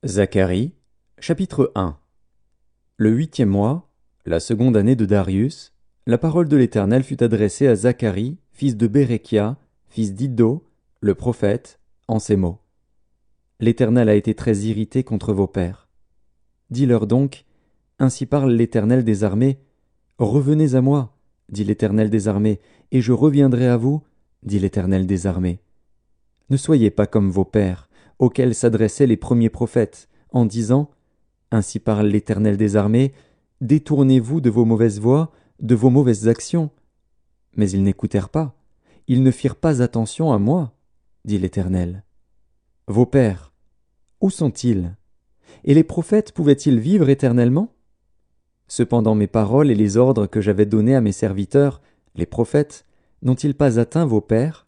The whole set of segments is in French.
Zacharie, chapitre 1. Le 8e mois, la seconde année de Darius, la parole de l'Éternel fut adressée à Zacharie, fils de Béréchia, fils d'Iddo, le prophète, en ces mots. L'Éternel a été très irrité contre vos pères. Dis-leur donc, ainsi parle l'Éternel des armées, revenez à moi, dit l'Éternel des armées, et je reviendrai à vous, dit l'Éternel des armées. Ne soyez pas comme vos pères, auxquels s'adressaient les premiers prophètes, en disant « Ainsi parle l'Éternel des armées, détournez-vous de vos mauvaises voies, de vos mauvaises actions. » Mais ils n'écoutèrent pas, ils ne firent pas attention à moi, dit l'Éternel. Vos pères, où sont-ils? Et les prophètes pouvaient-ils vivre éternellement? Cependant mes paroles et les ordres que j'avais donnés à mes serviteurs, les prophètes, n'ont-ils pas atteint vos pères?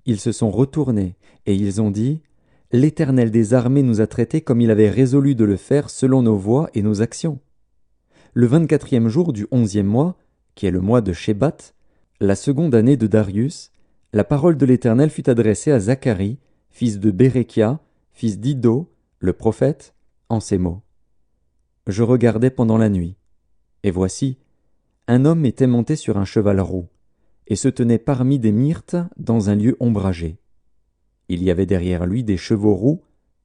Ils se sont retournés, et ils ont dit « L'Éternel des armées nous a traités comme il avait résolu de le faire selon nos voies et nos actions. » Le 24e jour du 11e mois, qui est le mois de Shebat, la seconde année de Darius, la parole de l'Éternel fut adressée à Zacharie, fils de Béréchia, fils d'Iddo, le prophète, en ces mots. Je regardais pendant la nuit, et voici, un homme était monté sur un cheval roux, et se tenait parmi des myrtes dans un lieu ombragé. Il y avait derrière lui des chevaux roux,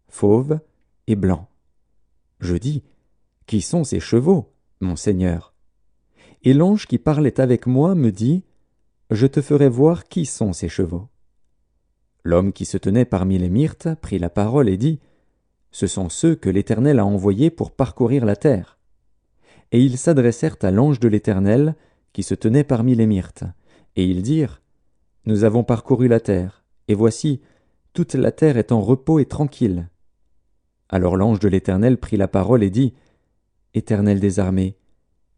fauves et blancs. Je dis, qui sont ces chevaux, mon Seigneur? Et l'ange qui parlait avec moi me dit, je te ferai voir qui sont ces chevaux. L'homme qui se tenait parmi les myrtes prit la parole et dit, ce sont ceux que l'Éternel a envoyés pour parcourir la terre. Et ils s'adressèrent à l'ange de l'Éternel qui se tenait parmi les myrtes. Et ils dirent, nous avons parcouru la terre, et voici, toute la terre est en repos et tranquille. Alors l'ange de l'Éternel prit la parole et dit, Éternel des armées,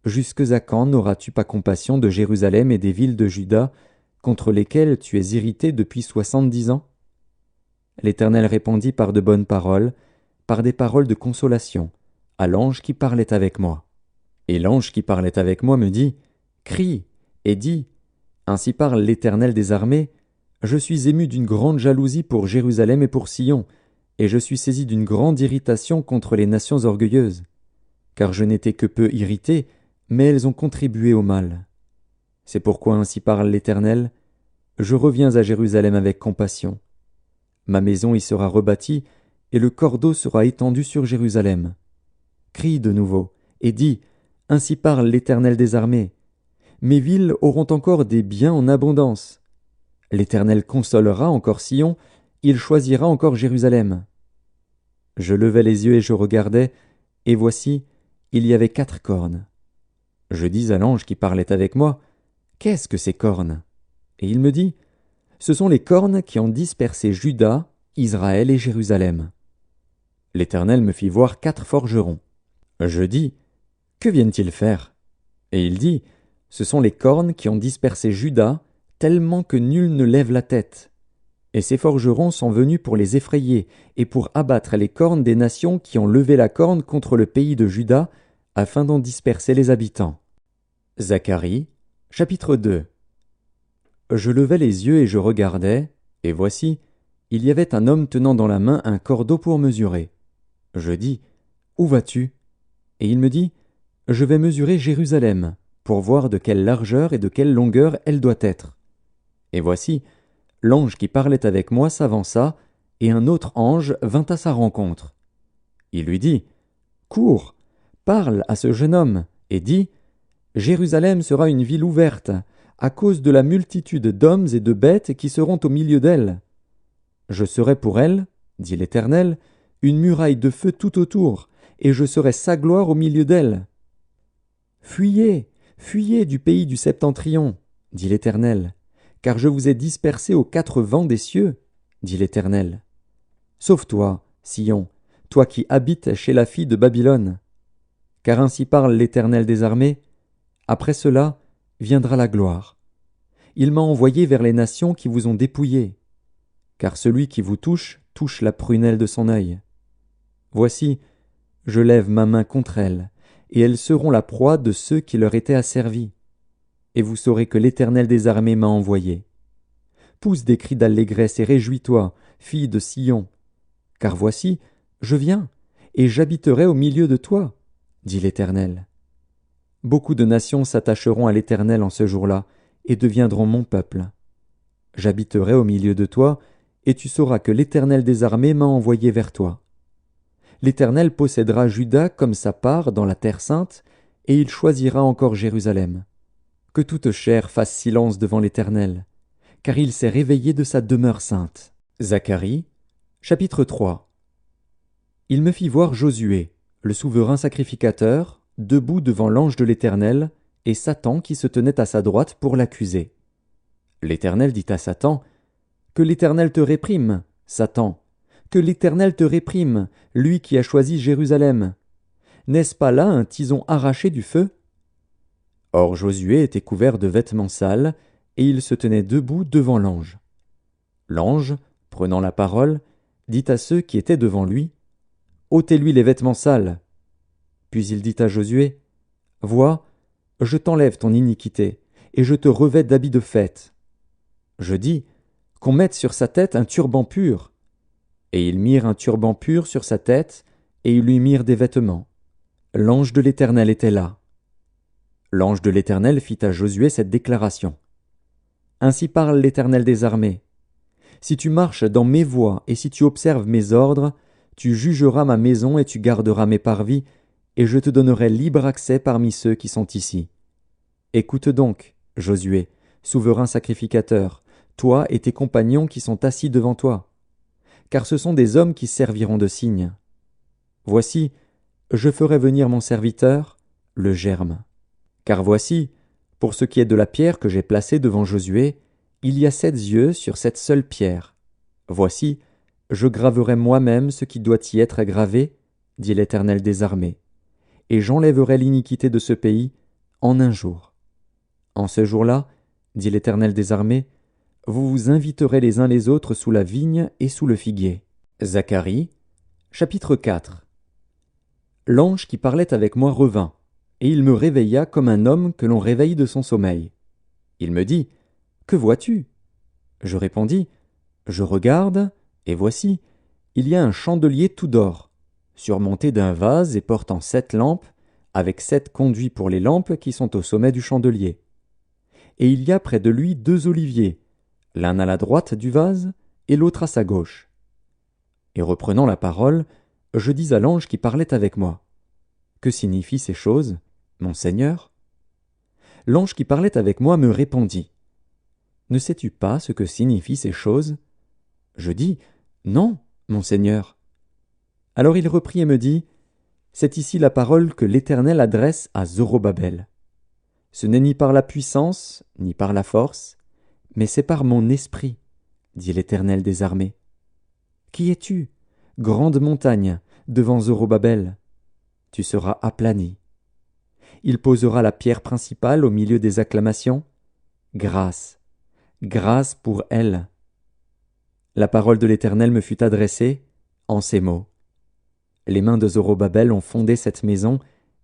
jusque à quand n'auras-tu pas compassion de Jérusalem et des villes de Juda, contre lesquelles tu es irrité depuis 70 ans? L'Éternel répondit par de bonnes paroles, par des paroles de consolation, à l'ange qui parlait avec moi. Et l'ange qui parlait avec moi me dit, crie, et dis, ainsi parle l'Éternel des armées, je suis ému d'une grande jalousie pour Jérusalem et pour Sion, et je suis saisi d'une grande irritation contre les nations orgueilleuses. Car je n'étais que peu irrité, mais elles ont contribué au mal. C'est pourquoi ainsi parle l'Éternel, je reviens à Jérusalem avec compassion. Ma maison y sera rebâtie, et le cordeau sera étendu sur Jérusalem. Crie de nouveau, et dis, ainsi parle l'Éternel des armées. Mes villes auront encore des biens en abondance. L'Éternel consolera encore Sion, il choisira encore Jérusalem. Je levai les yeux et je regardai, et voici, il y avait 4 cornes. Je dis à l'ange qui parlait avec moi, qu'est-ce que ces cornes? Et il me dit, ce sont les cornes qui ont dispersé Juda, Israël et Jérusalem. L'Éternel me fit voir 4 forgerons. Je dis, que viennent-ils faire? Et il dit, ce sont les cornes qui ont dispersé Juda, tellement que nul ne lève la tête. Et ces forgerons sont venus pour les effrayer, et pour abattre les cornes des nations qui ont levé la corne contre le pays de Juda, afin d'en disperser les habitants. Zacharie, chapitre 2. Je levai les yeux et je regardai, et voici, il y avait un homme tenant dans la main un cordeau pour mesurer. Je dis, où vas-tu? Et il me dit, je vais mesurer Jérusalem, pour voir de quelle largeur et de quelle longueur elle doit être. Et voici, l'ange qui parlait avec moi s'avança, et un autre ange vint à sa rencontre. Il lui dit, cours, parle à ce jeune homme, et dis, Jérusalem sera une ville ouverte, à cause de la multitude d'hommes et de bêtes qui seront au milieu d'elle. Je serai pour elle, dit l'Éternel, une muraille de feu tout autour, et je serai sa gloire au milieu d'elle. Fuyez, fuyez du pays du septentrion, dit l'Éternel, car je vous ai dispersés aux 4 vents des cieux, dit l'Éternel. Sauve-toi, Sion, toi qui habites chez la fille de Babylone. Car ainsi parle l'Éternel des armées, après cela viendra la gloire. Il m'a envoyé vers les nations qui vous ont dépouillés, car celui qui vous touche la prunelle de son œil. Voici, je lève ma main contre elles, et elles seront la proie de ceux qui leur étaient asservis. Et vous saurez que l'Éternel des armées m'a envoyé. Pousse des cris d'allégresse et réjouis-toi, fille de Sion, car voici, je viens, et j'habiterai au milieu de toi, dit l'Éternel. Beaucoup de nations s'attacheront à l'Éternel en ce jour-là, et deviendront mon peuple. J'habiterai au milieu de toi, et tu sauras que l'Éternel des armées m'a envoyé vers toi. L'Éternel possédera Juda comme sa part dans la terre sainte, et il choisira encore Jérusalem. Que toute chair fasse silence devant l'Éternel, car il s'est réveillé de sa demeure sainte. Zacharie, chapitre 3. Il me fit voir Josué, le souverain sacrificateur, debout devant l'ange de l'Éternel, et Satan qui se tenait à sa droite pour l'accuser. L'Éternel dit à Satan, « Que l'Éternel te réprime, Satan, que l'Éternel te réprime, lui qui a choisi Jérusalem. N'est-ce pas là un tison arraché du feu ?» Or Josué était couvert de vêtements sales, et il se tenait debout devant l'ange. L'ange, prenant la parole, dit à ceux qui étaient devant lui, « Ôtez-lui les vêtements sales. » Puis il dit à Josué, « Vois, je t'enlève ton iniquité, et je te revêts d'habits de fête. » Je dis, « Qu'on mette sur sa tête un turban pur. » Et ils mirent un turban pur sur sa tête, et ils lui mirent des vêtements. L'ange de l'Éternel était là. L'ange de l'Éternel fit à Josué cette déclaration. « Ainsi parle l'Éternel des armées. Si tu marches dans mes voies et si tu observes mes ordres, tu jugeras ma maison et tu garderas mes parvis, et je te donnerai libre accès parmi ceux qui sont ici. Écoute donc, Josué, souverain sacrificateur, toi et tes compagnons qui sont assis devant toi, car ce sont des hommes qui serviront de signe. Voici, je ferai venir mon serviteur, le Germe. Car voici, pour ce qui est de la pierre que j'ai placée devant Josué, il y a 7 yeux sur cette seule pierre. Voici, je graverai moi-même ce qui doit y être gravé, dit l'Éternel des armées, et j'enlèverai l'iniquité de ce pays en un jour. En ce jour-là, dit l'Éternel des armées, vous vous inviterez les uns les autres sous la vigne et sous le figuier. Zacharie, chapitre 4. L'ange qui parlait avec moi revint, et il me réveilla comme un homme que l'on réveille de son sommeil. Il me dit, « Que vois-tu » Je répondis, « Je regarde, et voici, il y a un chandelier tout d'or, surmonté d'un vase et portant 7 lampes, avec 7 conduits pour les lampes qui sont au sommet du chandelier. Et il y a près de lui 2 oliviers, l'un à la droite du vase et l'autre à sa gauche. » Et reprenant la parole, je dis à l'ange qui parlait avec moi, « Que signifient ces choses, mon Seigneur ?» L'ange qui parlait avec moi me répondit, « Ne sais-tu pas ce que signifient ces choses ?» Je dis, « Non, mon Seigneur. » Alors il reprit et me dit, « C'est ici la parole que l'Éternel adresse à Zorobabel. Ce n'est ni par la puissance, ni par la force, mais c'est par mon esprit, dit l'Éternel des armées. Qui es-tu, grande montagne, devant Zorobabel? Tu seras aplani. Il posera la pierre principale au milieu des acclamations. Grâce, grâce pour elle. » La parole de l'Éternel me fut adressée en ces mots. Les mains de Zorobabel ont fondé cette maison,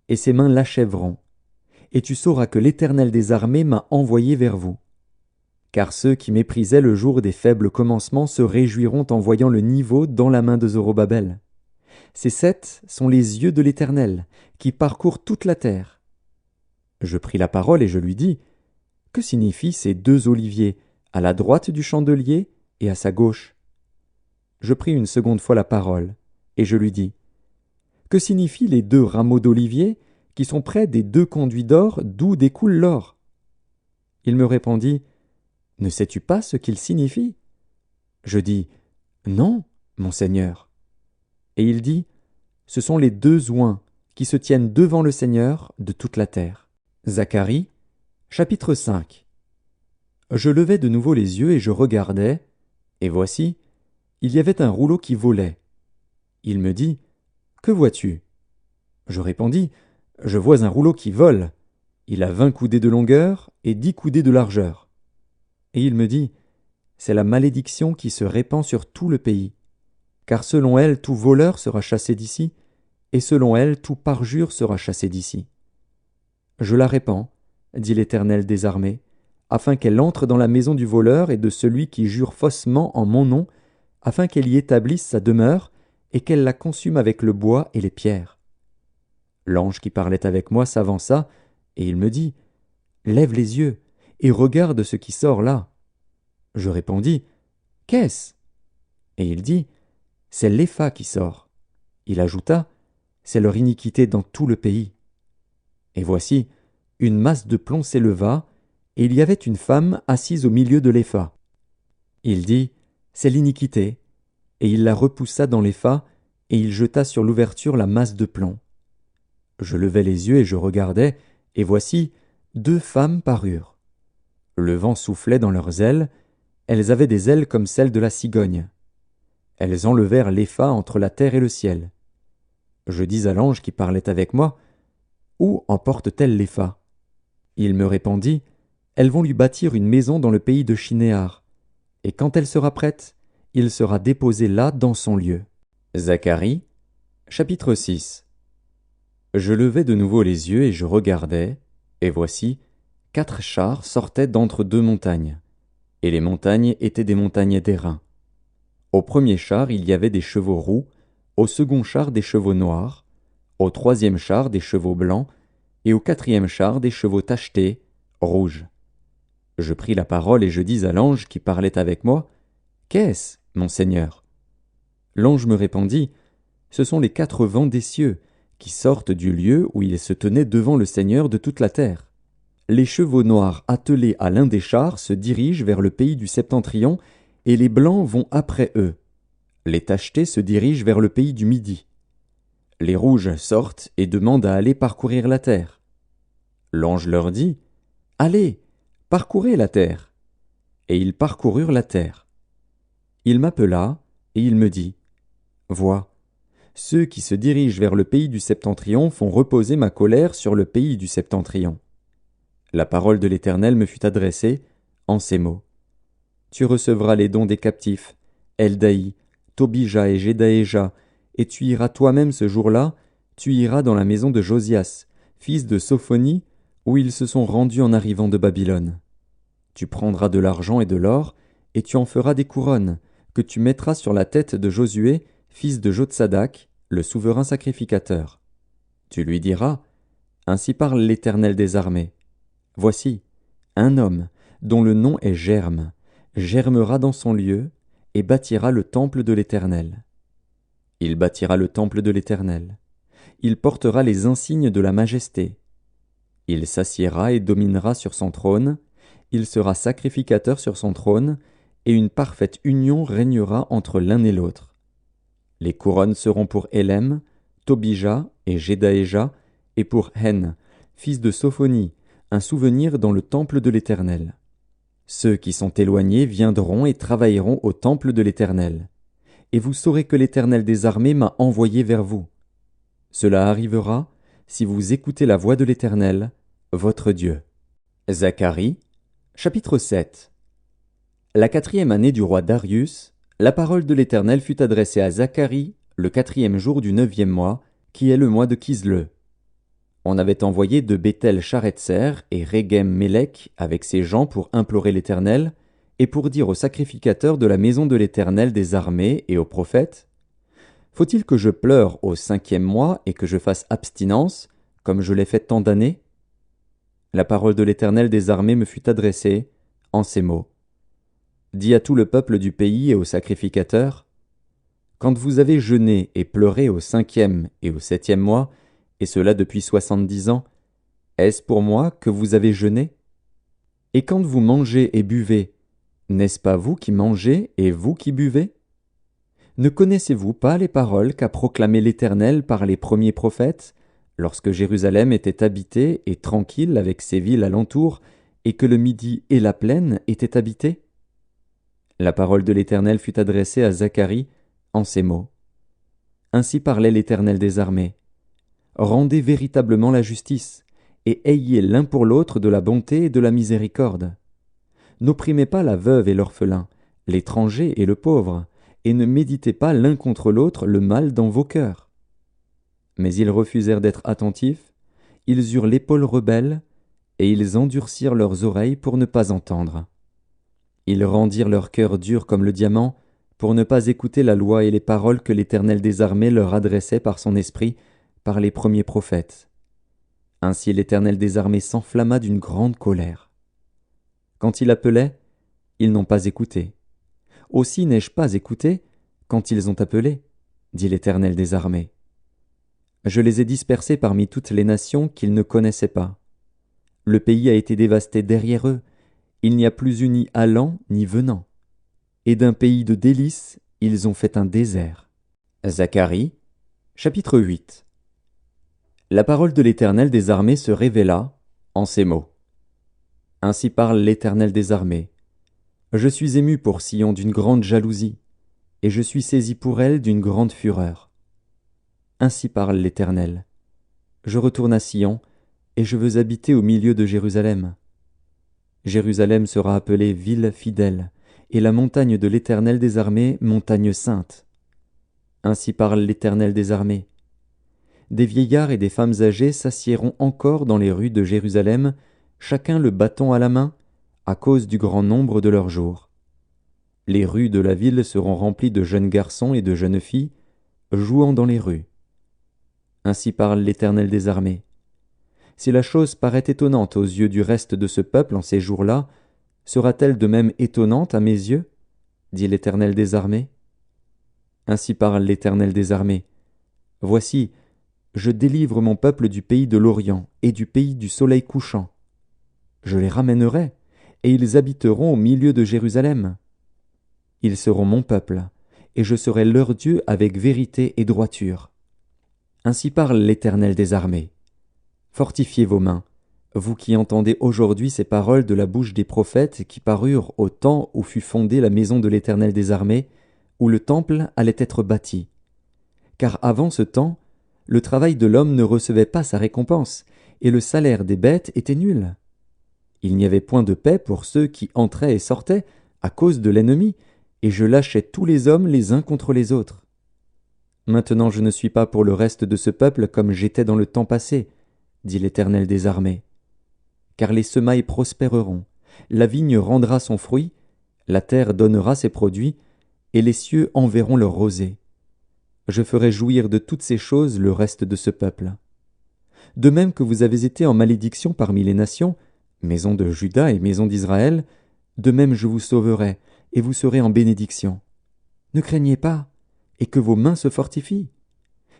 et ses mains l'achèveront. Et tu sauras que l'Éternel des armées m'a envoyé vers vous. Car ceux qui méprisaient le jour des faibles commencements se réjouiront en voyant le niveau dans la main de Zorobabel. Ces 7 sont les yeux de l'Éternel, qui parcourent toute la terre. Je pris la parole et je lui dis, « Que signifient ces 2 oliviers, à la droite du chandelier et à sa gauche ?» Je pris une seconde fois la parole, et je lui dis, « Que signifient les 2 rameaux d'olivier qui sont près des 2 conduits d'or d'où découle l'or ?» Il me répondit, « Ne sais-tu pas ce qu'ils signifient ?» Je dis, « Non, mon Seigneur. » Et il dit, « Ce sont les 2 oins qui se tiennent devant le Seigneur de toute la terre. » Zacharie, chapitre 5. Je levai de nouveau les yeux et je regardai, et voici, il y avait un rouleau qui volait. Il me dit, « Que vois-tu » Je répondis, « Je vois un rouleau qui vole. Il a 20 coudées de longueur et 10 coudées de largeur. » Et il me dit, « C'est la malédiction qui se répand sur tout le pays. Car selon elle, tout voleur sera chassé d'ici, et selon elle, tout parjure sera chassé d'ici. Je la répands, dit l'Éternel des armées, afin qu'elle entre dans la maison du voleur et de celui qui jure faussement en mon nom, afin qu'elle y établisse sa demeure, et qu'elle la consume avec le bois et les pierres. L'ange qui parlait avec moi s'avança, et il me dit, « Lève les yeux, et regarde ce qui sort là. » Je répondis, « Qu'est-ce » Et il dit, « C'est l'Épha qui sort. » Il ajouta, « C'est leur iniquité dans tout le pays. » Et voici, une masse de plomb s'éleva, et il y avait une femme assise au milieu de l'Épha. Il dit, « C'est l'iniquité. » Et il la repoussa dans l'Épha, et il jeta sur l'ouverture la masse de plomb. Je levai les yeux et je regardai, et voici, 2 femmes parurent. Le vent soufflait dans leurs ailes, elles avaient des ailes comme celles de la cigogne. Elles enlevèrent l'Épha entre la terre et le ciel. Je dis à l'ange qui parlait avec moi, « Où emportent-elles l'Épha » Il me répondit, « Elles vont lui bâtir une maison dans le pays de Shinéar, et quand elle sera prête, il sera déposé là dans son lieu. » Zacharie, chapitre 6. Je levai de nouveau les yeux et je regardai, et voici, 4 chars sortaient d'entre 2 montagnes, et les montagnes étaient des montagnes d'airain. Au premier char il y avait des chevaux roux, au second char des chevaux noirs, au troisième char des chevaux blancs, et au quatrième char des chevaux tachetés, rouges. Je pris la parole et je dis à l'ange qui parlait avec moi, « Qu'est-ce, mon Seigneur » L'ange me répondit, « Ce sont les 4 vents des cieux, qui sortent du lieu où ils se tenaient devant le Seigneur de toute la terre. Les chevaux noirs attelés à l'un des chars se dirigent vers le pays du septentrion, et les blancs vont après eux. Les tachetés se dirigent vers le pays du midi. Les rouges sortent et demandent à aller parcourir la terre. L'ange leur dit, « Allez, parcourez la terre. » Et ils parcoururent la terre. Il m'appela, et il me dit, « Vois, ceux qui se dirigent vers le pays du septentrion font reposer ma colère sur le pays du septentrion. » La parole de l'Éternel me fut adressée en ces mots. « Tu recevras les dons des captifs, Eldaï, Tobija et Jedaéja, et tu iras toi-même ce jour-là, tu iras dans la maison de Josias, fils de Sophonie, où ils se sont rendus en arrivant de Babylone. Tu prendras de l'argent et de l'or, et tu en feras des couronnes, que tu mettras sur la tête de Josué, fils de Jotsadak, le souverain sacrificateur. Tu lui diras, « Ainsi parle l'Éternel des armées. Voici, un homme, dont le nom est Germe, germera dans son lieu, et bâtira le temple de l'Éternel. Il bâtira le temple de l'Éternel. Il portera les insignes de la majesté. Il s'assiera et dominera sur son trône, il sera sacrificateur sur son trône, et une parfaite union régnera entre l'un et l'autre. Les couronnes seront pour Élem, Tobija et Jedaéja, et pour Hen, fils de Sophonie, un souvenir dans le temple de l'Éternel. Ceux qui sont éloignés viendront et travailleront au temple de l'Éternel. Et vous saurez que l'Éternel des armées m'a envoyé vers vous. Cela arrivera si vous écoutez la voix de l'Éternel, votre Dieu. » Zacharie, chapitre 7. La 4e année du roi Darius, la parole de l'Éternel fut adressée à Zacharie le 4e jour du 9e mois, qui est le mois de Kisle. On avait envoyé de Béthel Charetzer et Régem-Mélec avec ses gens pour implorer l'Éternel, et pour dire aux sacrificateurs de la maison de l'Éternel des armées et aux prophètes, « Faut-il que je pleure au 5e mois et que je fasse abstinence, comme je l'ai fait tant d'années » La parole de l'Éternel des armées me fut adressée en ces mots. Dis à tout le peuple du pays et aux sacrificateurs, « Quand vous avez jeûné et pleuré au 5e et au 7e mois, et cela depuis 70 ans, est-ce pour moi que vous avez jeûné? Et quand vous mangez et buvez, n'est-ce pas vous qui mangez et vous qui buvez? Ne connaissez-vous pas les paroles qu'a proclamées l'Éternel par les premiers prophètes, lorsque Jérusalem était habitée et tranquille avec ses villes alentours, et que le Midi et la plaine étaient habités? La parole de l'Éternel fut adressée à Zacharie en ces mots. Ainsi parlait l'Éternel des armées. Rendez véritablement la justice, et ayez l'un pour l'autre de la bonté et de la miséricorde. N'opprimez pas la veuve et l'orphelin, l'étranger et le pauvre, et ne méditez pas l'un contre l'autre le mal dans vos cœurs. Mais ils refusèrent d'être attentifs, ils eurent l'épaule rebelle, et ils endurcirent leurs oreilles pour ne pas entendre. Ils rendirent leur cœur dur comme le diamant, pour ne pas écouter la loi et les paroles que l'Éternel des armées leur adressait par son esprit, par les premiers prophètes. Ainsi l'Éternel des armées s'enflamma d'une grande colère. Quand il appelait, ils n'ont pas écouté. Aussi n'ai-je pas écouté quand ils ont appelé, dit l'Éternel des armées. Je les ai dispersés parmi toutes les nations qu'ils ne connaissaient pas. Le pays a été dévasté derrière eux, il n'y a plus eu ni allant ni venant. Et d'un pays de délices, ils ont fait un désert. Zacharie, chapitre 8. La parole de l'Éternel des armées se révéla en ces mots. Ainsi parle l'Éternel des armées. Je suis ému pour Sion d'une grande jalousie, et je suis saisi pour elle d'une grande fureur. Ainsi parle l'Éternel. Je retourne à Sion, et je veux habiter au milieu de Jérusalem. Jérusalem sera appelée ville fidèle, et la montagne de l'Éternel des armées, montagne sainte. Ainsi parle l'Éternel des armées. Des vieillards et des femmes âgées s'assiéront encore dans les rues de Jérusalem, chacun le bâton à la main, à cause du grand nombre de leurs jours. Les rues de la ville seront remplies de jeunes garçons et de jeunes filles, jouant dans les rues. Ainsi parle l'Éternel des armées. Si la chose paraît étonnante aux yeux du reste de ce peuple en ces jours-là, sera-t-elle de même étonnante à mes yeux, dit l'Éternel des armées. Ainsi parle l'Éternel des armées. Voici, je délivre mon peuple du pays de l'Orient et du pays du soleil couchant. Je les ramènerai, et ils habiteront au milieu de Jérusalem. Ils seront mon peuple, et je serai leur Dieu avec vérité et droiture. Ainsi parle l'Éternel des armées. Fortifiez vos mains, vous qui entendez aujourd'hui ces paroles de la bouche des prophètes qui parurent au temps où fut fondée la maison de l'Éternel des armées, où le temple allait être bâti. Car avant ce temps, le travail de l'homme ne recevait pas sa récompense, et le salaire des bêtes était nul. Il n'y avait point de paix pour ceux qui entraient et sortaient à cause de l'ennemi, et je lâchais tous les hommes les uns contre les autres. Maintenant je ne suis pas pour le reste de ce peuple comme j'étais dans le temps passé, dit l'Éternel des armées. Car les semailles prospéreront, la vigne rendra son fruit, la terre donnera ses produits, et les cieux enverront leur rosée. Je ferai jouir de toutes ces choses le reste de ce peuple. De même que vous avez été en malédiction parmi les nations, maison de Juda et maison d'Israël, de même je vous sauverai, et vous serez en bénédiction. Ne craignez pas, et que vos mains se fortifient.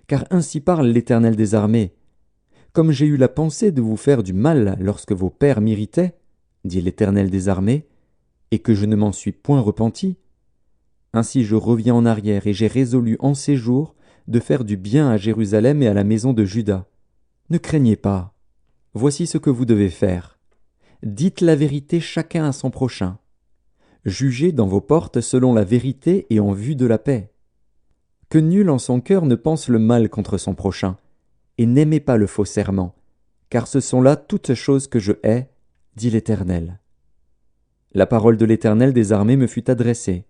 Car ainsi parle l'Éternel des armées. Comme j'ai eu la pensée de vous faire du mal lorsque vos pères m'irritaient, dit l'Éternel des armées, et que je ne m'en suis point repenti, ainsi je reviens en arrière et j'ai résolu en ces jours de faire du bien à Jérusalem et à la maison de Juda. Ne craignez pas. Voici ce que vous devez faire. Dites la vérité chacun à son prochain. Jugez dans vos portes selon la vérité et en vue de la paix. Que nul en son cœur ne pense le mal contre son prochain, et n'aimez pas le faux serment, car ce sont là toutes choses que je hais, dit l'Éternel. La parole de l'Éternel des armées me fut adressée,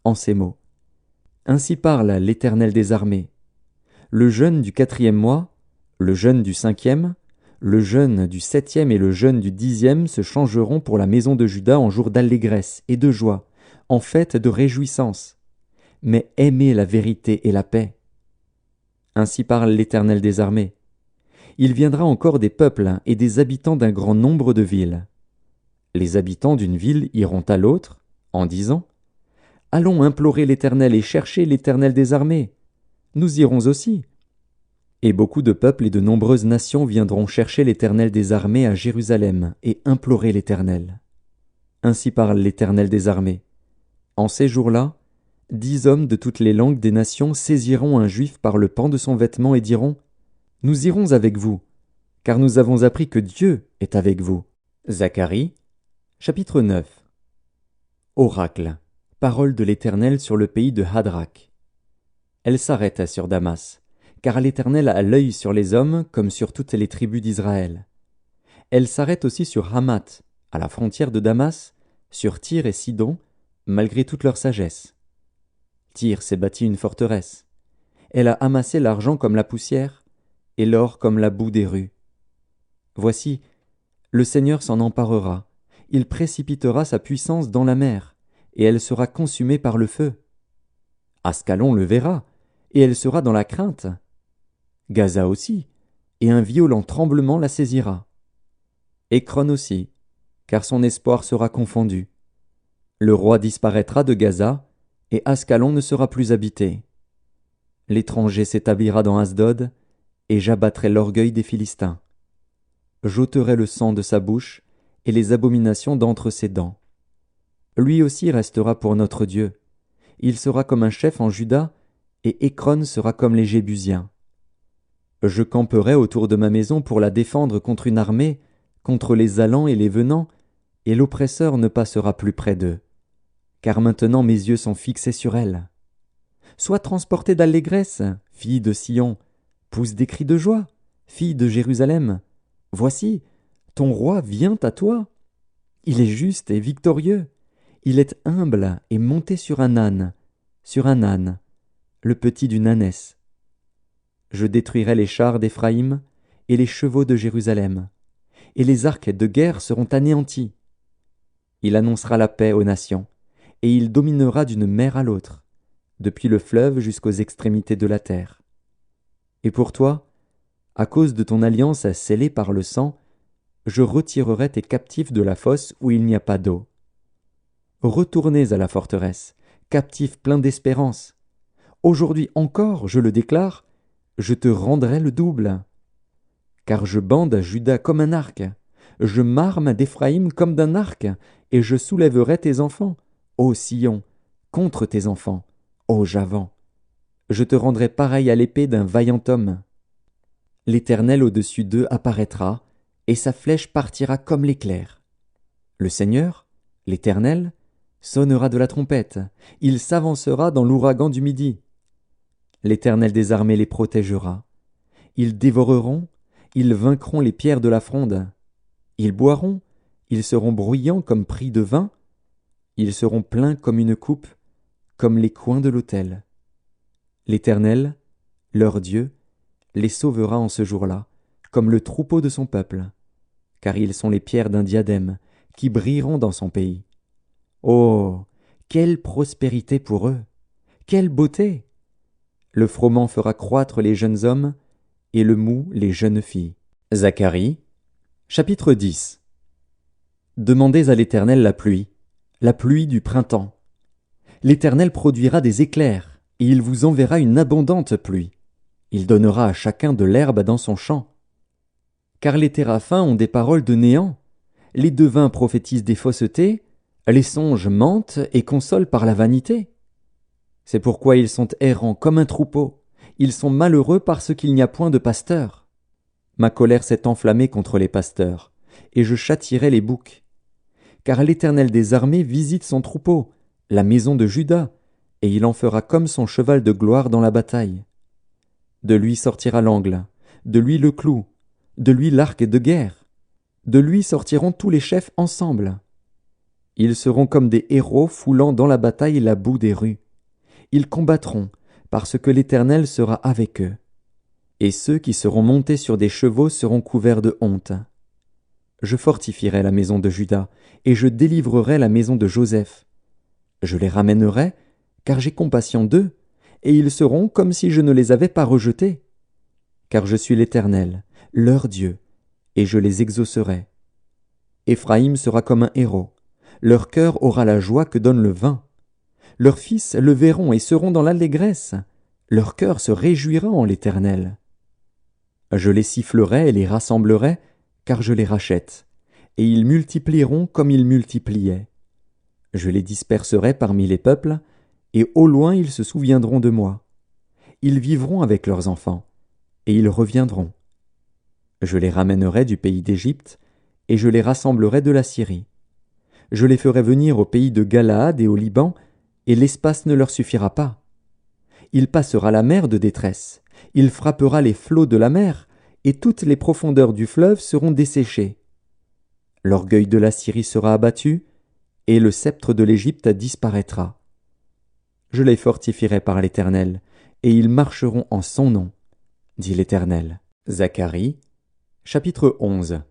en ces mots. Ainsi parle l'Éternel des armées. Le jeûne du 4e mois, le jeûne du 5e, le jeûne du 7e et le jeûne du 10e se changeront pour la maison de Juda en jour d'allégresse et de joie, en fête de réjouissance. Mais aimez la vérité et la paix. Ainsi parle l'Éternel des armées. Il viendra encore des peuples et des habitants d'un grand nombre de villes. Les habitants d'une ville iront à l'autre, en disant « Allons implorer l'Éternel et chercher l'Éternel des armées. Nous irons aussi. » Et beaucoup de peuples et de nombreuses nations viendront chercher l'Éternel des armées à Jérusalem et implorer l'Éternel. Ainsi parle l'Éternel des armées. En ces jours-là, 10 hommes de toutes les langues des nations saisiront un juif par le pan de son vêtement et diront « Nous irons avec vous, car nous avons appris que Dieu est avec vous. » Zacharie, chapitre 9. Oracle, parole de l'Éternel sur le pays de Hadrach. Elle s'arrête sur Damas, car l'Éternel a l'œil sur les hommes comme sur toutes les tribus d'Israël. Elle s'arrête aussi sur Hamath, à la frontière de Damas, sur Tyr et Sidon, malgré toute leur sagesse. Tyr s'est bâti une forteresse. Elle a amassé l'argent comme la poussière, et l'or comme la boue des rues. Voici, le Seigneur s'en emparera, il précipitera sa puissance dans la mer, et elle sera consumée par le feu. Ascalon le verra, et elle sera dans la crainte. Gaza aussi, et un violent tremblement la saisira. Écron aussi, car son espoir sera confondu. Le roi disparaîtra de Gaza, et Ascalon ne sera plus habité. L'étranger s'établira dans Asdod, et j'abattrai l'orgueil des Philistins. J'ôterai le sang de sa bouche, et les abominations d'entre ses dents. Lui aussi restera pour notre Dieu. Il sera comme un chef en Juda, et Écron sera comme les Jébusiens. Je camperai autour de ma maison pour la défendre contre une armée, contre les allants et les venants, et l'oppresseur ne passera plus près d'eux. Car maintenant mes yeux sont fixés sur elle. Sois transportée d'allégresse, fille de Sion, pousse des cris de joie, fille de Jérusalem. Voici, ton roi vient à toi. Il est juste et victorieux. Il est humble et monté sur un âne, le petit d'une ânesse. Je détruirai les chars d'Éphraïm et les chevaux de Jérusalem, et les arcs de guerre seront anéantis. Il annoncera la paix aux nations, et il dominera d'une mer à l'autre, depuis le fleuve jusqu'aux extrémités de la terre. Et pour toi, à cause de ton alliance scellée par le sang, je retirerai tes captifs de la fosse où il n'y a pas d'eau. Retournez à la forteresse, captifs pleins d'espérance. Aujourd'hui encore, je le déclare, je te rendrai le double. Car je bande Juda comme un arc, je m'arme d'Éphraïm comme d'un arc, et je soulèverai tes enfants, ô Sion, contre tes enfants, ô Javan. Je te rendrai pareil à l'épée d'un vaillant homme. L'Éternel au-dessus d'eux apparaîtra, et sa flèche partira comme l'éclair. Le Seigneur, l'Éternel, sonnera de la trompette, il s'avancera dans l'ouragan du midi. L'Éternel des armées les protégera. Ils dévoreront, ils vaincront les pierres de la fronde. Ils boiront, ils seront bruyants comme pris de vin. Ils seront pleins comme une coupe, comme les coins de l'autel. L'Éternel, leur Dieu, les sauvera en ce jour-là, comme le troupeau de son peuple, car ils sont les pierres d'un diadème, qui brilleront dans son pays. Oh, quelle prospérité pour eux! Quelle beauté! Le froment fera croître les jeunes hommes, et le mou les jeunes filles. Zacharie, chapitre 10. Demandez à l'Éternel la pluie du printemps. L'Éternel produira des éclairs, et il vous enverra une abondante pluie. Il donnera à chacun de l'herbe dans son champ. Car les téraphins ont des paroles de néant, les devins prophétisent des faussetés, les songes mentent et consolent par la vanité. C'est pourquoi ils sont errants comme un troupeau, ils sont malheureux parce qu'il n'y a point de pasteur. Ma colère s'est enflammée contre les pasteurs, et je châtierai les boucs. Car l'Éternel des armées visite son troupeau, la maison de Juda, et il en fera comme son cheval de gloire dans la bataille. De lui sortira l'angle, de lui le clou, de lui l'arc de guerre. De lui sortiront tous les chefs ensemble. Ils seront comme des héros foulant dans la bataille la boue des rues. Ils combattront, parce que l'Éternel sera avec eux. Et ceux qui seront montés sur des chevaux seront couverts de honte. Je fortifierai la maison de Juda, et je délivrerai la maison de Joseph. Je les ramènerai, car j'ai compassion d'eux, et ils seront comme si je ne les avais pas rejetés. Car je suis l'Éternel, leur Dieu, et je les exaucerai. Éphraïm sera comme un héros, leur cœur aura la joie que donne le vin. Leurs fils le verront et seront dans l'allégresse, leur cœur se réjouira en l'Éternel. Je les sifflerai et les rassemblerai, car je les rachète, et ils multiplieront comme ils multipliaient. Je les disperserai parmi les peuples, et au loin ils se souviendront de moi. Ils vivront avec leurs enfants, et ils reviendront. Je les ramènerai du pays d'Égypte, et je les rassemblerai de la Syrie. Je les ferai venir au pays de Galaad et au Liban, et l'espace ne leur suffira pas. Il passera la mer de détresse, il frappera les flots de la mer, et toutes les profondeurs du fleuve seront desséchées. L'orgueil de la Syrie sera abattu, et le sceptre de l'Égypte disparaîtra. Je les fortifierai par l'Éternel, et ils marcheront en son nom, dit l'Éternel. Zacharie, chapitre 11.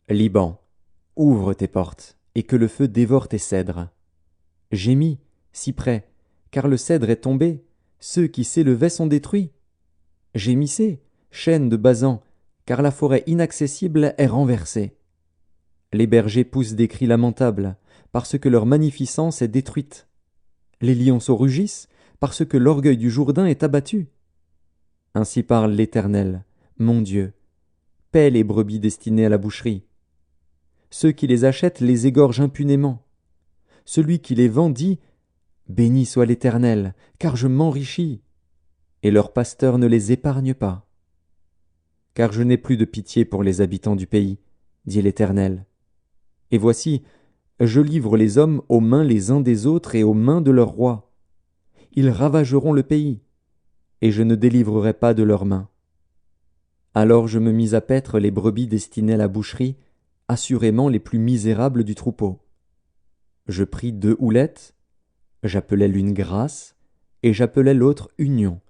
Liban, ouvre tes portes, et que le feu dévore tes cèdres. Gémis, cyprès, car le cèdre est tombé, ceux qui s'élevaient sont détruits. Gémissez, chênes de Basan, car la forêt inaccessible est renversée. Les bergers poussent des cris lamentables, parce que leur magnificence est détruite. Les lionceaux rugissent, parce que l'orgueil du Jourdain est abattu. Ainsi parle l'Éternel, mon Dieu. Paie les brebis destinées à la boucherie. Ceux qui les achètent les égorgent impunément. Celui qui les vend dit « Béni soit l'Éternel, car je m'enrichis », et leur pasteur ne les épargne pas. Car je n'ai plus de pitié pour les habitants du pays, dit l'Éternel. Et voici, je livre les hommes aux mains les uns des autres et aux mains de leurs rois. Ils ravageront le pays, et je ne délivrerai pas de leurs mains. Alors je me mis à paître les brebis destinées à la boucherie, assurément les plus misérables du troupeau. Je pris 2 houlettes, j'appelai l'une grâce, et j'appelai l'autre union,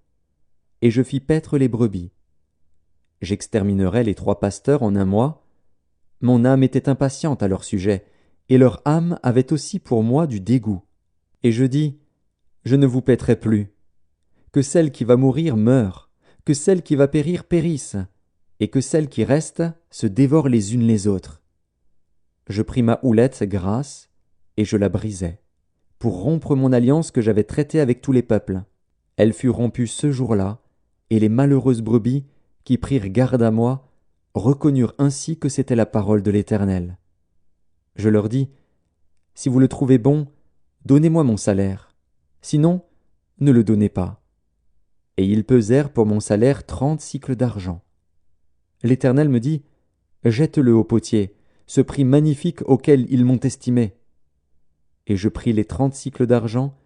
et je fis paître les brebis. J'exterminerai les 3 pasteurs en un mois. Mon âme était impatiente à leur sujet, et leur âme avait aussi pour moi du dégoût. Et je dis, je ne vous paîtrai plus. Que celle qui va mourir meure, que celle qui va périr périsse, et que celles qui restent se dévorent les unes les autres. Je pris ma houlette grâce, et je la brisai, pour rompre mon alliance que j'avais traitée avec tous les peuples. Elle fut rompue ce jour-là, et les malheureuses brebis, qui prirent garde à moi, reconnurent ainsi que c'était la parole de l'Éternel. Je leur dis, si vous le trouvez bon, donnez-moi mon salaire, sinon, ne le donnez pas. Et ils pesèrent pour mon salaire 30 sicles d'argent. L'Éternel me dit, jette-le au potier, ce prix magnifique auquel ils m'ont estimé. Et je pris les 30 sicles d'argent,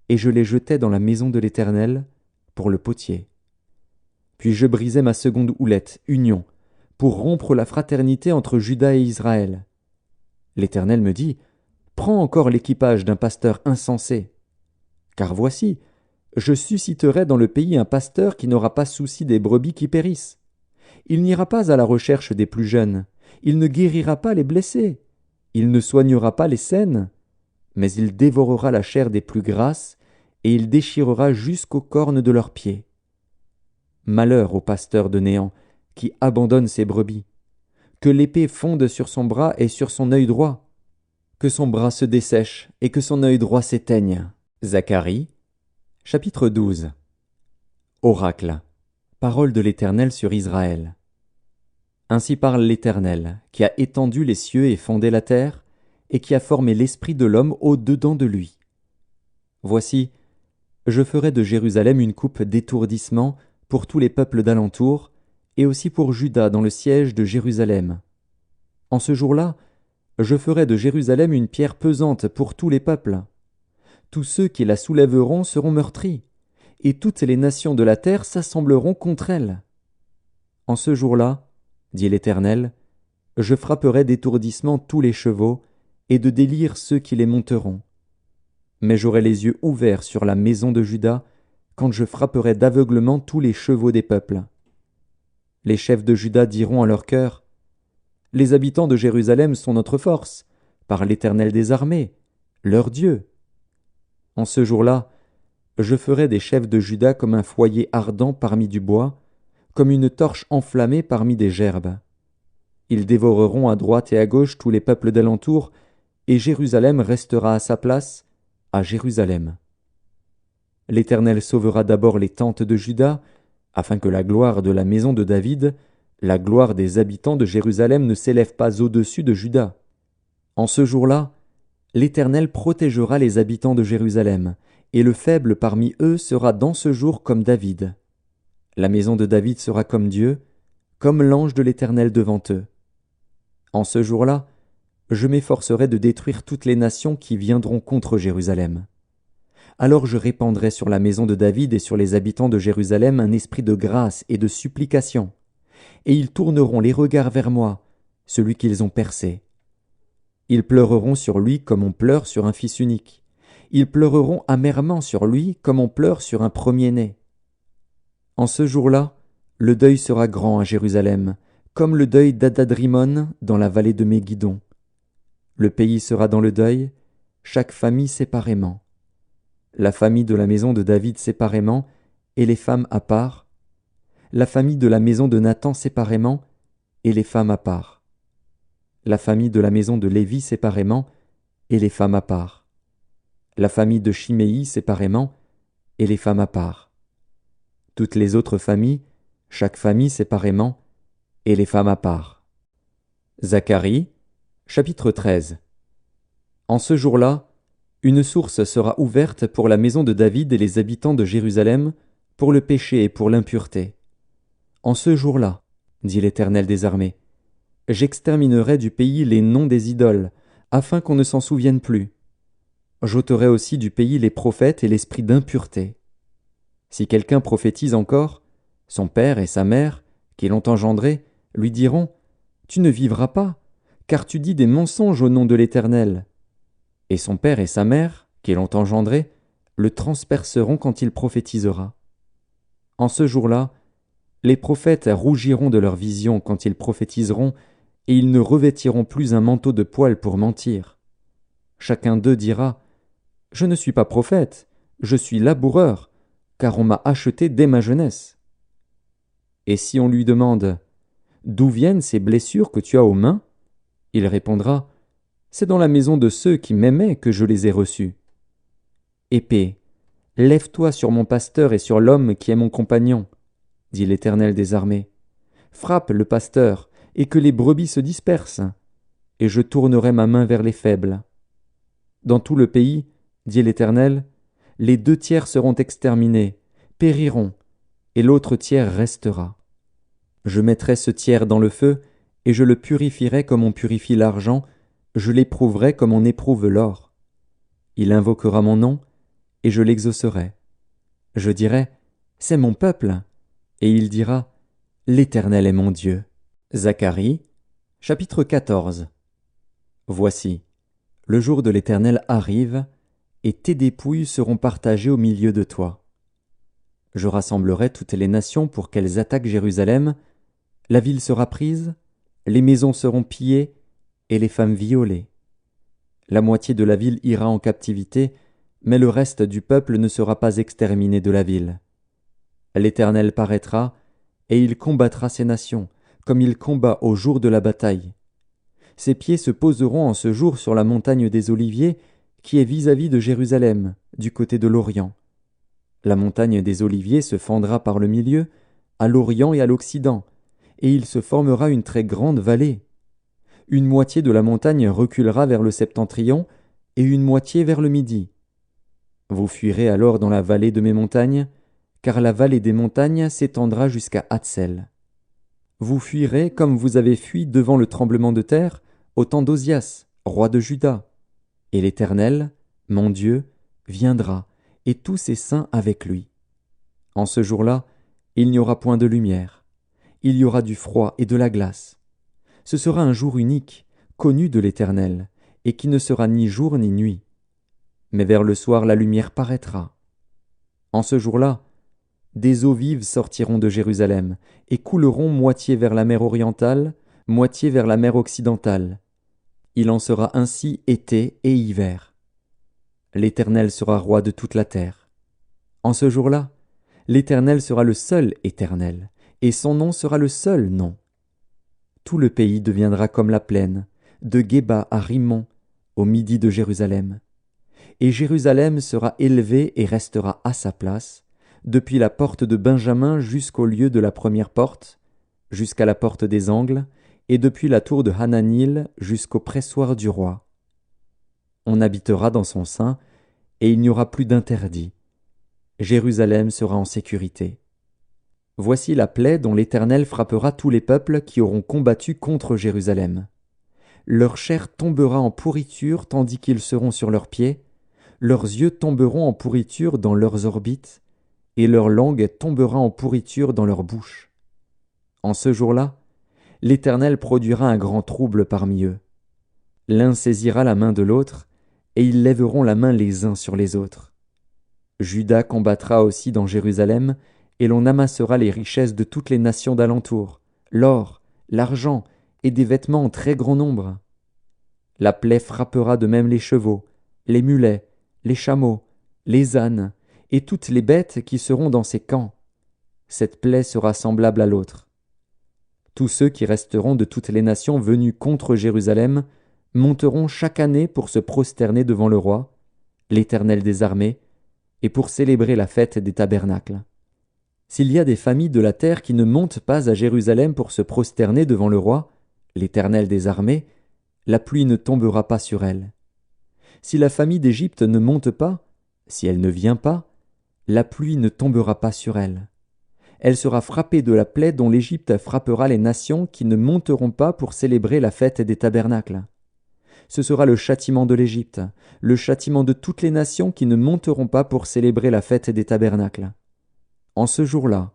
et je les jetai dans la maison de l'Éternel, pour le potier. Puis je brisai ma seconde houlette, union, pour rompre la fraternité entre Juda et Israël. L'Éternel me dit, prends encore l'équipage d'un pasteur insensé. Car voici, je susciterai dans le pays un pasteur qui n'aura pas souci des brebis qui périssent. Il n'ira pas à la recherche des plus jeunes, il ne guérira pas les blessés, il ne soignera pas les saines, mais il dévorera la chair des plus grasses, et il déchirera jusqu'aux cornes de leurs pieds. Malheur au pasteur de néant, qui abandonne ses brebis. Que l'épée fonde sur son bras et sur son œil droit. Que son bras se dessèche et que son œil droit s'éteigne. Zacharie, chapitre 12. Oracle. Parole de l'Éternel sur Israël. Ainsi parle l'Éternel, qui a étendu les cieux et fondé la terre, et qui a formé l'esprit de l'homme au-dedans de lui. Voici, je ferai de Jérusalem une coupe d'étourdissement pour tous les peuples d'alentour, et aussi pour Juda dans le siège de Jérusalem. En ce jour-là, je ferai de Jérusalem une pierre pesante pour tous les peuples. Tous ceux qui la soulèveront seront meurtris, et toutes les nations de la terre s'assembleront contre elle. En ce jour-là, dit l'Éternel, je frapperai d'étourdissement tous les chevaux, et de délire ceux qui les monteront. Mais j'aurai les yeux ouverts sur la maison de Juda, quand je frapperai d'aveuglement tous les chevaux des peuples. Les chefs de Juda diront à leur cœur, « Les habitants de Jérusalem sont notre force, par l'Éternel des armées, leur Dieu. » En ce jour-là, je ferai des chefs de Juda comme un foyer ardent parmi du bois, comme une torche enflammée parmi des gerbes. Ils dévoreront à droite et à gauche tous les peuples d'alentour, et Jérusalem restera à sa place, à Jérusalem. L'Éternel sauvera d'abord les tentes de Juda, afin que la gloire de la maison de David, la gloire des habitants de Jérusalem ne s'élève pas au-dessus de Juda. En ce jour-là, l'Éternel protégera les habitants de Jérusalem, et le faible parmi eux sera dans ce jour comme David. La maison de David sera comme Dieu, comme l'ange de l'Éternel devant eux. En ce jour-là, je m'efforcerai de détruire toutes les nations qui viendront contre Jérusalem. Alors je répandrai sur la maison de David et sur les habitants de Jérusalem un esprit de grâce et de supplication, et ils tourneront les regards vers moi, celui qu'ils ont percé. Ils pleureront sur lui comme on pleure sur un fils unique. Ils pleureront amèrement sur lui comme on pleure sur un premier-né. En ce jour-là, le deuil sera grand à Jérusalem, comme le deuil d'Adadrimon dans la vallée de Mégidon. Le pays sera dans le deuil, chaque famille séparément. la famille de la maison de David séparément, et les femmes à part, la famille de la maison de Nathan séparément, et les femmes à part, la famille de la maison de Lévi séparément, et les femmes à part, la famille de Chiméi séparément, et les femmes à part, toutes les autres familles, chaque famille séparément, et les femmes à part. Zacharie, chapitre 13. En ce jour-là, une source sera ouverte pour la maison de David et les habitants de Jérusalem, pour le péché et pour l'impureté. En ce jour-là, dit l'Éternel des armées, j'exterminerai du pays les noms des idoles, afin qu'on ne s'en souvienne plus. J'ôterai aussi du pays les prophètes et l'esprit d'impureté. Si quelqu'un prophétise encore, son père et sa mère, qui l'ont engendré, lui diront « Tu ne vivras pas, car tu dis des mensonges au nom de l'Éternel. » Et son père et sa mère, qui l'ont engendré, le transperceront quand il prophétisera. En ce jour-là, les prophètes rougiront de leur vision quand ils prophétiseront, et ils ne revêtiront plus un manteau de poil pour mentir. Chacun d'eux dira « Je ne suis pas prophète, je suis laboureur, car on m'a acheté dès ma jeunesse. » Et si on lui demande « D'où viennent ces blessures que tu as aux mains ?» il répondra « C'est dans la maison de ceux qui m'aimaient que je les ai reçues. » Épée, lève-toi sur mon pasteur et sur l'homme qui est mon compagnon, dit l'Éternel des armées. Frappe le pasteur, et que les brebis se dispersent, et je tournerai ma main vers les faibles. Dans tout le pays, dit l'Éternel, les 2 tiers seront exterminés, périront, et l'autre tiers restera. Je mettrai ce tiers dans le feu, et je le purifierai comme on purifie l'argent, je l'éprouverai comme on éprouve l'or. Il invoquera mon nom, et je l'exaucerai. Je dirai, c'est mon peuple, et il dira, l'Éternel est mon Dieu. Zacharie, chapitre 14. Voici, le jour de l'Éternel arrive, et tes dépouilles seront partagées au milieu de toi. Je rassemblerai toutes les nations pour qu'elles attaquent Jérusalem, la ville sera prise, les maisons seront pillées, et les femmes violées. La moitié de la ville ira en captivité, mais le reste du peuple ne sera pas exterminé de la ville. L'Éternel paraîtra, et il combattra ces nations, comme il combat au jour de la bataille. Ses pieds se poseront en ce jour sur la montagne des Oliviers, qui est vis-à-vis de Jérusalem, du côté de l'Orient. La montagne des Oliviers se fendra par le milieu, à l'Orient et à l'Occident, et il se formera une très grande vallée. Une moitié de la montagne reculera vers le septentrion, et une moitié vers le midi. Vous fuirez alors dans la vallée de mes montagnes, car la vallée des montagnes s'étendra jusqu'à Hatsel. Vous fuirez comme vous avez fui devant le tremblement de terre, au temps d'Osias, roi de Juda. Et l'Éternel, mon Dieu, viendra, et tous ses saints avec lui. En ce jour-là, il n'y aura point de lumière. Il y aura du froid et de la glace. Ce sera un jour unique, connu de l'Éternel, et qui ne sera ni jour ni nuit. Mais vers le soir la lumière paraîtra. En ce jour-là, des eaux vives sortiront de Jérusalem, et couleront moitié vers la mer orientale, moitié vers la mer occidentale. Il en sera ainsi été et hiver. L'Éternel sera roi de toute la terre. En ce jour-là, l'Éternel sera le seul Éternel, et son nom sera le seul nom. Tout le pays deviendra comme la plaine, de Géba à Rimmon, au midi de Jérusalem. Et Jérusalem sera élevée et restera à sa place, depuis la porte de Benjamin jusqu'au lieu de la première porte, jusqu'à la porte des angles, et depuis la tour de Hananil jusqu'au pressoir du roi. On habitera dans son sein, et il n'y aura plus d'interdit. Jérusalem sera en sécurité. Voici la plaie dont l'Éternel frappera tous les peuples qui auront combattu contre Jérusalem. Leur chair tombera en pourriture tandis qu'ils seront sur leurs pieds, leurs yeux tomberont en pourriture dans leurs orbites, et leur langue tombera en pourriture dans leur bouche. En ce jour-là, l'Éternel produira un grand trouble parmi eux. L'un saisira la main de l'autre, et ils lèveront la main les uns sur les autres. Juda combattra aussi dans Jérusalem, et l'on amassera les richesses de toutes les nations d'alentour, l'or, l'argent et des vêtements en très grand nombre. La plaie frappera de même les chevaux, les mulets, les chameaux, les ânes, et toutes les bêtes qui seront dans ces camps. Cette plaie sera semblable à l'autre. Tous ceux qui resteront de toutes les nations venues contre Jérusalem monteront chaque année pour se prosterner devant le roi, l'Éternel des armées, et pour célébrer la fête des tabernacles. S'il y a des familles de la terre qui ne montent pas à Jérusalem pour se prosterner devant le roi, l'Éternel des armées, la pluie ne tombera pas sur elles. Si la famille d'Égypte ne monte pas, si elle ne vient pas, la pluie ne tombera pas sur elle. Elle sera frappée de la plaie dont l'Égypte frappera les nations qui ne monteront pas pour célébrer la fête des tabernacles. Ce sera le châtiment de l'Égypte, le châtiment de toutes les nations qui ne monteront pas pour célébrer la fête des tabernacles. En ce jour-là,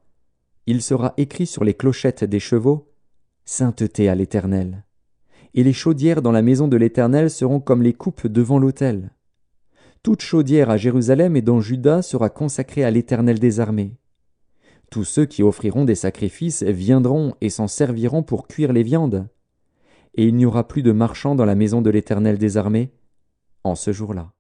il sera écrit sur les clochettes des chevaux « Sainteté à l'Éternel ». Et les chaudières dans la maison de l'Éternel seront comme les coupes devant l'autel. Toute chaudière à Jérusalem et dans Juda sera consacrée à l'Éternel des armées. Tous ceux qui offriront des sacrifices viendront et s'en serviront pour cuire les viandes. Et il n'y aura plus de marchands dans la maison de l'Éternel des armées en ce jour-là.